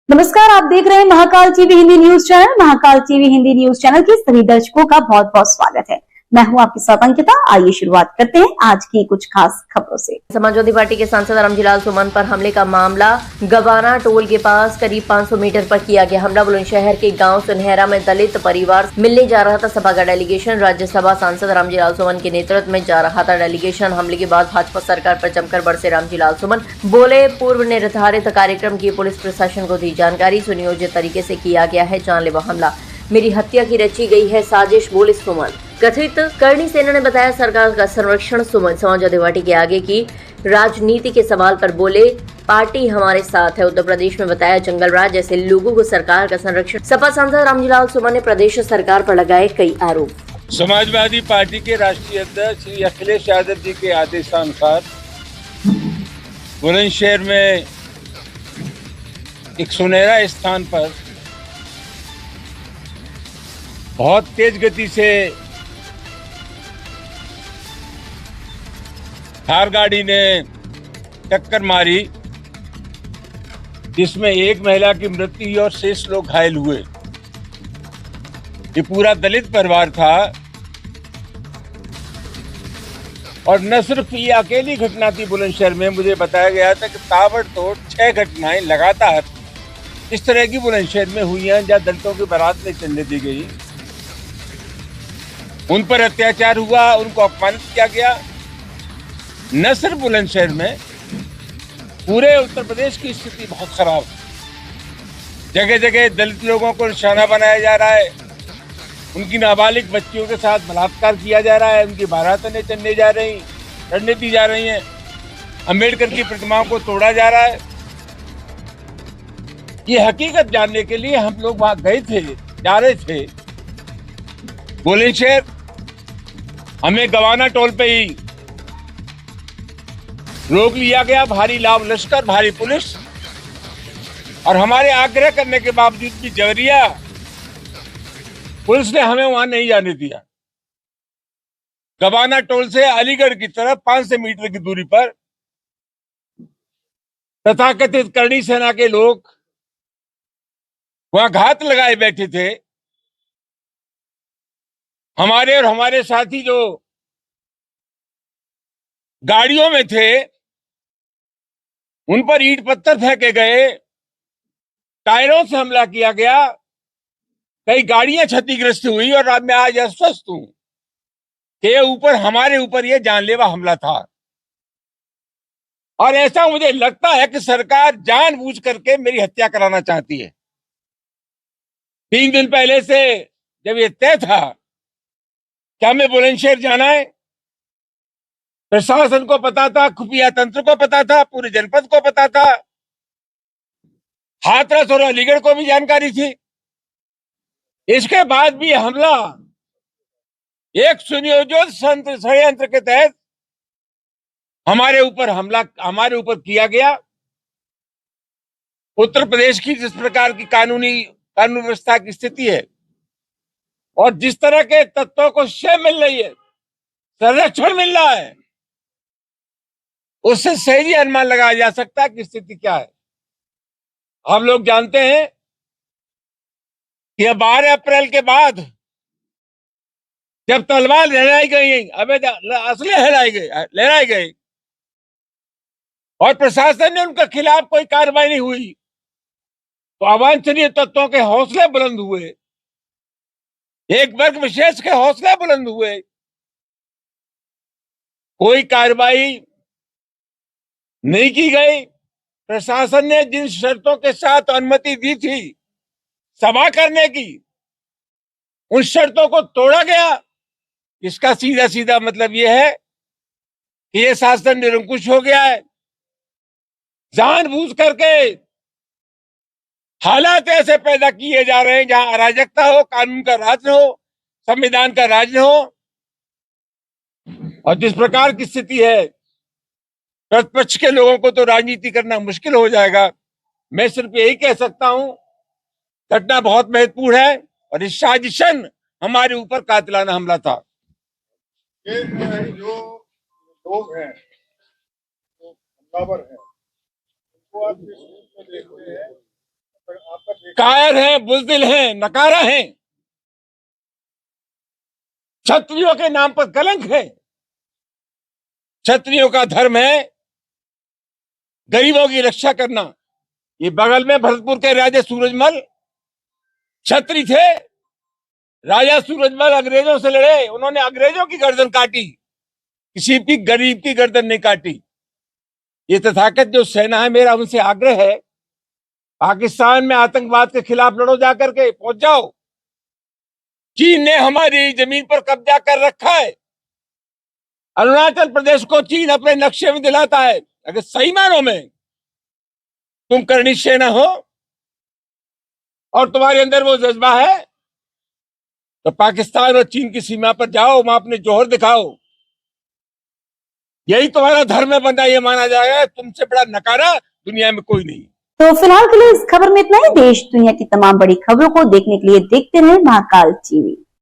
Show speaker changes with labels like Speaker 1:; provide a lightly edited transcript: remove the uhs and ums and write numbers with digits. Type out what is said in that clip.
Speaker 1: नमस्कार, आप देख रहे हैं Mahakal TV Hindi news channel. Mahakal TV Hindi news channel के सभी दर्शकों का बहुत बहुत स्वागत है। मैं हूं आपके साथ अंकिता। आइए शुरुआत करते हैं आज की कुछ खास खबरों से।
Speaker 2: समाजवादी पार्टी के सांसद रामजीलाल सुमन पर हमले का मामला गवाना टोल के पास करीब 500 मीटर पर किया गया हमला। बुलंदशहर के गांव सुनहरा में दलित परिवार मिलने जा रहा था। सभा का डेलीगेशन राज्यसभा सांसद रामजीलाल सुमन के नेतृत्व में जा रहा था। डेलीगेशन हमले के बाद भाजपा सरकार पर जमकर बरसे रामजीलाल सुमन। बोले, पूर्व निर्धारित कार्यक्रम की पुलिस प्रशासन को दी जानकारी, सुनियोजित तरीके से किया गया है जानलेवा हमला, मेरी हत्या की रची गई है साजिश, बोले सुमन। कथित करणी सेना ने बताया सरकार का संरक्षण। सुमन समाजवादी पार्टी के आगे की राजनीति के सवाल पर बोले, पार्टी हमारे साथ है। उत्तर प्रदेश में बताया जंगल राज जैसे लोगों को सरकार का संरक्षण। सपा सांसद रामजीलाल सुमन ने प्रदेश सरकार पर लगाए कई आरोप।
Speaker 3: समाजवादी पार्टी के राष्ट्रीय अध्यक्ष श्री अखिलेश यादव जी के आदेशानुसार बुलंदशहर में एक सुनहरा स्थान पर बहुत तेज गति से थार गाड़ी ने टक्कर मारी, जिसमें एक महिला की मृत्यु हुई और शेष लोग घायल हुए। ये पूरा दलित परिवार था और न सिर्फ ये अकेली घटना थी बुलंदशहर में। मुझे बताया गया था कि ताबड़तोड़ 6 घटनाएं लगातार इस तरह की बुलंदशहर में हुई हैं जहां दलितों की बारात नहीं चलने दी गई, उन पर अत्याचार हुआ, उनको अपमानित किया गया। न सिर्फ बुलंदशहर में, पूरे उत्तर प्रदेश की स्थिति बहुत खराब है। जगह जगह दलित लोगों को निशाना बनाया जा रहा है, उनकी नाबालिग बच्चियों के साथ बलात्कार किया जा रहा है, उनकी बारातें चलने चढ़ने दी जा रही हैं, अंबेडकर की प्रतिमाओं को तोड़ा जा रहा है। ये हकीकत जानने के लिए हम लोग वहां गए थे, जा रहे थे बुलंदशहर। हमें गवाना टोल पे ही रोक लिया गया, भारी लाभ लश्कर, भारी पुलिस, और हमारे आग्रह करने के बावजूद भी जबरिया पुलिस ने हमें वहां नहीं जाने दिया। गवाना टोल से अलीगढ़ की तरफ 500 मीटर की दूरी पर तथाकथित करणी सेना के लोग वहां घात लगाए बैठे थे। हमारे और हमारे साथी जो गाड़ियों में थे उन पर ईंट पत्थर फेंके गए, टायरों से हमला किया गया, कई गाड़ियां क्षतिग्रस्त हुई। और अब मैं आज आश्वस्त हूं कि हमारे ऊपर ये जानलेवा हमला था। और ऐसा मुझे लगता है कि सरकार जानबूझ करके मेरी हत्या कराना चाहती है। 3 दिन पहले से जब ये तय था कि हमें बुलंदशहर जाना है, प्रशासन को पता था, खुफिया तंत्र को पता था, पूरे जनपद को पता था, हाथरस और अलीगढ़ को भी जानकारी थी। इसके बाद भी हमला एक सुनियोजित षड्यंत्र के तहत हमारे ऊपर किया गया। उत्तर प्रदेश की जिस प्रकार की कानून व्यवस्था की स्थिति है और जिस तरह के तत्वों को शय मिल रही है, संरक्षण मिल रहा है, उससे सही अनुमान लगाया जा सकता है कि स्थिति क्या है। हम लोग जानते हैं कि 12 अप्रैल के बाद जब तलवार लहराई गई, असले लहराए गए और प्रशासन ने उनके खिलाफ कोई कार्रवाई नहीं हुई, तो अवांछनीय तत्वों के हौसले बुलंद हुए, एक वर्ग विशेष के हौसले बुलंद हुए। कोई कार्रवाई नहीं की गई। प्रशासन ने जिन शर्तों के साथ अनुमति दी थी सभा करने की, उन शर्तों को तोड़ा गया। इसका सीधा सीधा मतलब यह है कि यह शासन निरंकुश हो गया है। जानबूझ करके हालात ऐसे पैदा किए जा रहे हैं जहां अराजकता हो, कानून का राज न हो, संविधान का राज न हो। और जिस प्रकार की स्थिति है, प्रतिपक्ष के लोगों को तो राजनीति करना मुश्किल हो जाएगा। मैं सिर्फ यही कह सकता हूं, घटना बहुत महत्वपूर्ण है और इस साजिशन हमारे ऊपर कातिलाना हमला था।
Speaker 4: ये जो लोग हैं, जो हमलावर हैं, उनको आप किस रूप में देखते हैं?
Speaker 3: कायर हैं, बुज़दिल हैं, नकारा हैं, क्षत्रियों के नाम पर कलंक है। क्षत्रियों का धर्म है गरीबों की रक्षा करना। ये बगल में भरतपुर के राजा सूरजमल क्षत्रिय थे। राजा सूरजमल अंग्रेजों से लड़े, उन्होंने अंग्रेजों की गर्दन काटी, किसी भी गरीब की गर्दन नहीं काटी। ये तथाकथ जो सेना है, मेरा उनसे आग्रह है, पाकिस्तान में आतंकवाद के खिलाफ लड़ो, जाकर के पहुंच जाओ। चीन ने हमारी जमीन पर कब्जा कर रखा है। अरुणाचल प्रदेश को चीन अपने नक्शे में दिलाता है। अगर सही मानों में तुम करनी सेना हो और तुम्हारे अंदर वो जज्बा है, तो पाकिस्तान और चीन की सीमा पर जाओ, वहां अपने जोहर दिखाओ। यही तुम्हारा धर्म है, बनना ये माना जाएगा। तुमसे बड़ा नकारा दुनिया में कोई नहीं।
Speaker 1: तो फिलहाल के लिए इस खबर में इतना ही। देश दुनिया की तमाम बड़ी खबरों को देखने के लिए देखते रहे महाकाल टीवी।